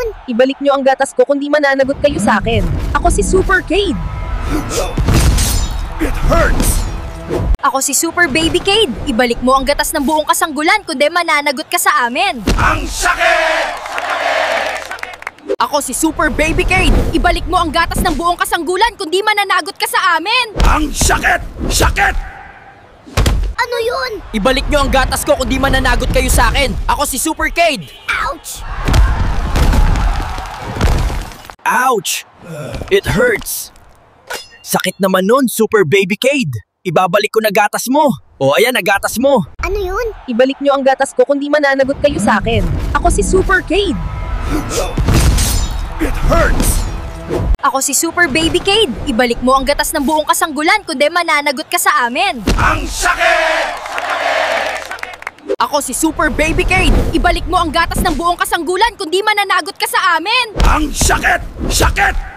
yun? Ibalik nyo ang gatas ko kundi mananagot kayo sa akin. Ako si Super Cade. It hurts! Ako si Super Baby Cade. Ibalik mo ang gatas ng buong kasanggulan kundi mananagot ka sa amin. Ang sakit! Ako si Super Baby Cade. Ibalik mo ang gatas ng buong kasanggulan kundi mananagot ka sa amin. Ang sakit! Sakit! Ano yun? Ibalik nyo ang gatas ko kundi mananagot kayo sa akin. Ako si Super Cade. Ouch! Ouch! It hurts. Sakit naman nun, Super Baby Cade. Ibabalik ko na gatas mo. O ayan, na gatas mo. Ano yun? Ibalik nyo ang gatas ko kundi mananagot kayo sa akin. Ako si Super Cade. It hurts! Ako si Super Baby Cade. Ibalik mo ang gatas ng buong kasanggulan kundi mananagot ka sa amin. Ang sakit! Ako si Super Baby Cade. Ibalik mo ang gatas ng buong kasanggulan kundi mananagot ka sa amin. Ang sakit! Sakit!